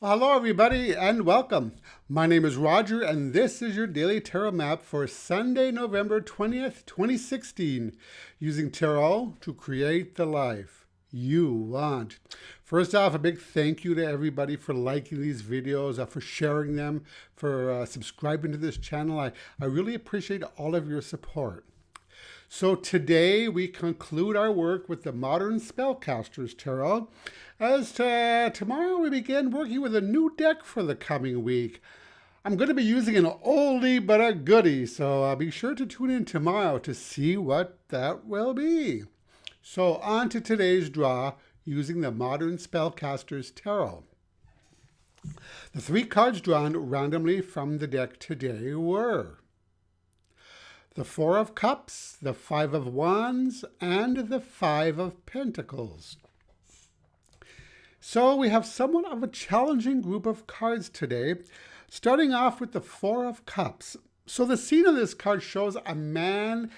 Well, hello, everybody, and welcome. My name is Roger, and this is your daily tarot map for Sunday, November 20th, 2016, using tarot to create the life you want. First off, a big thank you to everybody for liking these videos, for sharing them, for subscribing to this channel. I really appreciate all of your support. So today we conclude our work with the Modern Spellcasters Tarot, as tomorrow we begin working with a new deck for the coming week. I'm going to be using an oldie but a goodie, so be sure to tune in tomorrow to see what that will be. So on to today's draw using the Modern Spellcasters Tarot. The three cards drawn randomly from the deck today were the Four of Cups, the Five of Wands, and the Five of Pentacles. So we have somewhat of a challenging group of cards today, starting off with the Four of Cups. So the scene of this card shows a man,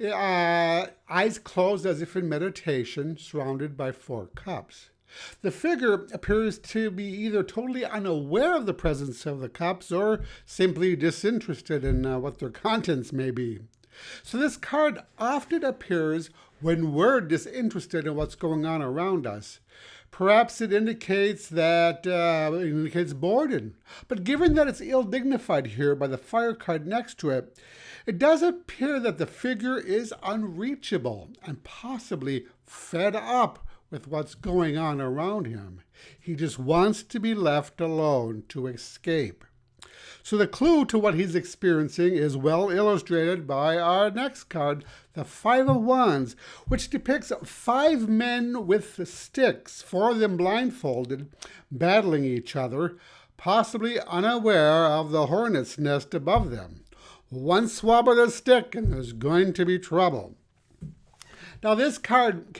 eyes closed as if in meditation, surrounded by four cups. The figure appears to be either totally unaware of the presence of the cups or simply disinterested in what their contents may be. So this card often appears when we're disinterested in what's going on around us. Perhaps it indicates boredom. But given that it's ill-dignified here by the fire card next to it, it does appear that the figure is unreachable and possibly fed up with what's going on around him. He just wants to be left alone to escape. So the clue to what he's experiencing is well illustrated by our next card, the Five of Wands, which depicts five men with sticks, four of them blindfolded, battling each other, possibly unaware of the hornet's nest above them. One swab of the stick and there's going to be trouble. Now this card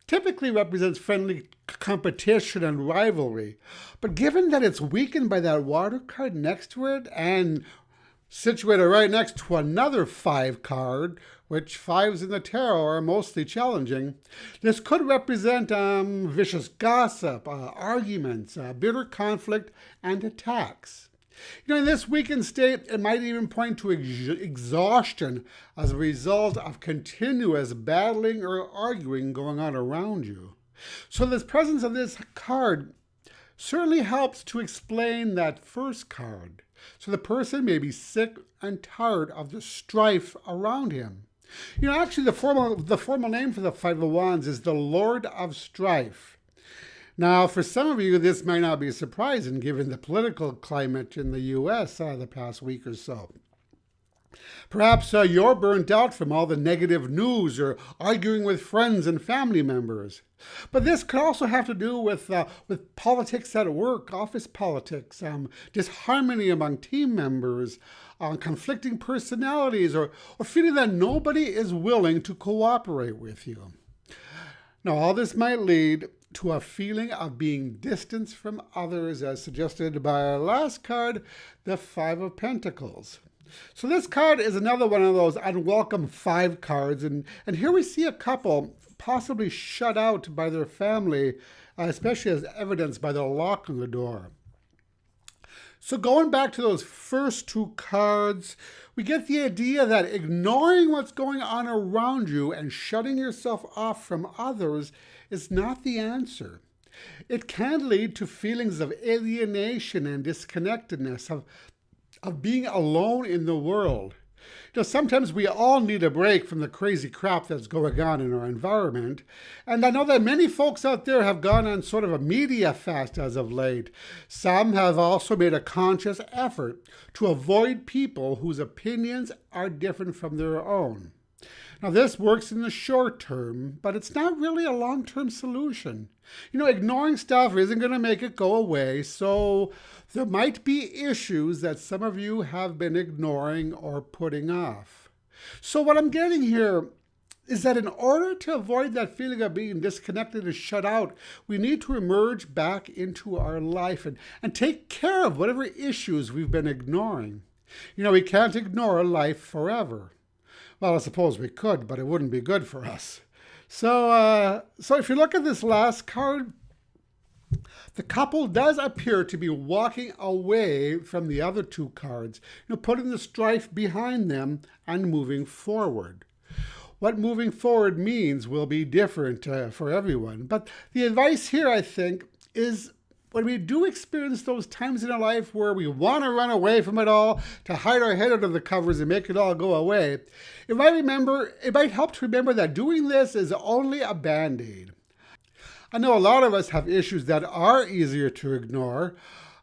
typically represents friendly competition and rivalry. But given that it's weakened by that water card next to it and situated right next to another five card, which fives in the tarot are mostly challenging, this could represent vicious gossip, arguments, bitter conflict, and attacks. In this weakened state, it might even point to exhaustion as a result of continuous battling or arguing going on around you. So the presence of this card certainly helps to explain that first card. So the person may be sick and tired of the strife around him. Actually the formal name for the Five of Wands is the Lord of Strife. Now, for some of you, this might not be surprising given the political climate in the U.S. The past week or so. Perhaps you're burnt out from all the negative news or arguing with friends and family members. But this could also have to do with politics at work, office politics, disharmony among team members, conflicting personalities, or feeling that nobody is willing to cooperate with you. Now, all this might lead to a feeling of being distanced from others, as suggested by our last card, the Five of Pentacles. So this card is another one of those unwelcome five cards, and here we see a couple possibly shut out by their family, especially as evidenced by the lock on the door. So going back to those first two cards, we get the idea that ignoring what's going on around you and shutting yourself off from others is not the answer. It can lead to feelings of alienation and disconnectedness, of being alone in the world. Sometimes we all need a break from the crazy crap that's going on in our environment. And I know that many folks out there have gone on sort of a media fast as of late. Some have also made a conscious effort to avoid people whose opinions are different from their own. Now, this works in the short term, but it's not really a long-term solution. Ignoring stuff isn't going to make it go away, so there might be issues that some of you have been ignoring or putting off. So what I'm getting here is that in order to avoid that feeling of being disconnected and shut out, we need to emerge back into our life and take care of whatever issues we've been ignoring. We can't ignore life forever. Well, I suppose we could, but it wouldn't be good for us. So if you look at this last card, The couple does appear to be walking away from the other two cards, putting the strife behind them and moving forward. What moving forward means will be different for everyone. But the advice here, I think, is when we do experience those times in our life where we want to run away from it all, to hide our head under the covers and make it all go away, it might help to remember that doing this is only a band-aid. I know a lot of us have issues that are easier to ignore.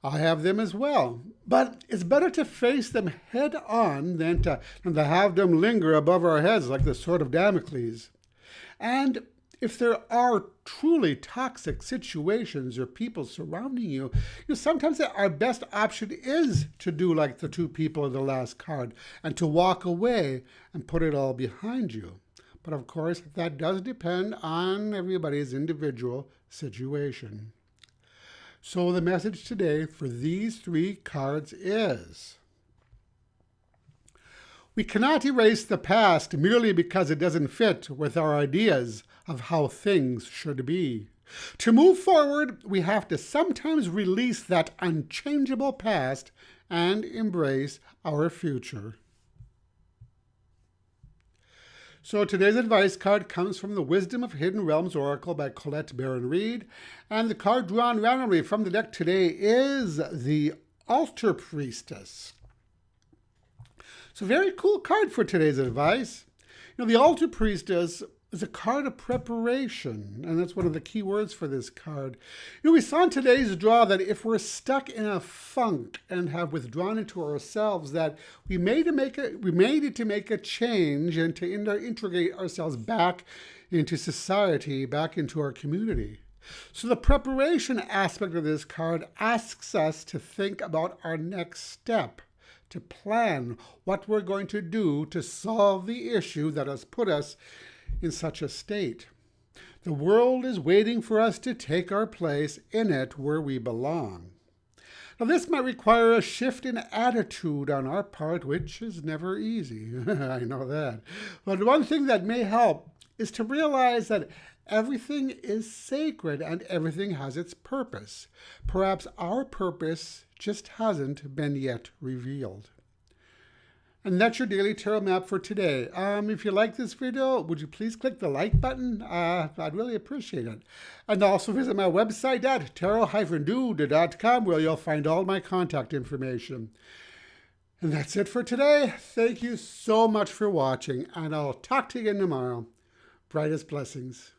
I have them as well. But it's better to face them head on than to have them linger above our heads like the sword of Damocles. And if there are truly toxic situations or people surrounding you, sometimes our best option is to do like the two people in the last card and to walk away and put it all behind you. But of course, that does depend on everybody's individual situation. So the message today for these three cards is: we cannot erase the past merely because it doesn't fit with our ideas of how things should be. To move forward, we have to sometimes release that unchangeable past and embrace our future. So today's advice card comes from the Wisdom of Hidden Realms Oracle by Colette Baron Reed. And the card drawn randomly from the deck today is the Altar Priestess. So very cool card for today's advice. The Altar Priestess is a card of preparation, and that's one of the key words for this card. We saw in today's draw that if we're stuck in a funk and have withdrawn into ourselves, that we may need to make a change and to integrate ourselves back into society, back into our community. So the preparation aspect of this card asks us to think about our next step, to plan what we're going to do to solve the issue that has put us in such a state. The world is waiting for us to take our place in it where we belong. Now, this might require a shift in attitude on our part, which is never easy. I know that. But one thing that may help is to realize that everything is sacred and everything has its purpose. Perhaps our purpose just hasn't been yet revealed. And that's your daily tarot map for today. If you like this video, would you please click the like button? I'd really appreciate it. And also visit my website at tarot-dude.com, where you'll find all my contact information. And that's it for today. Thank you so much for watching, and I'll talk to you again tomorrow. Brightest blessings.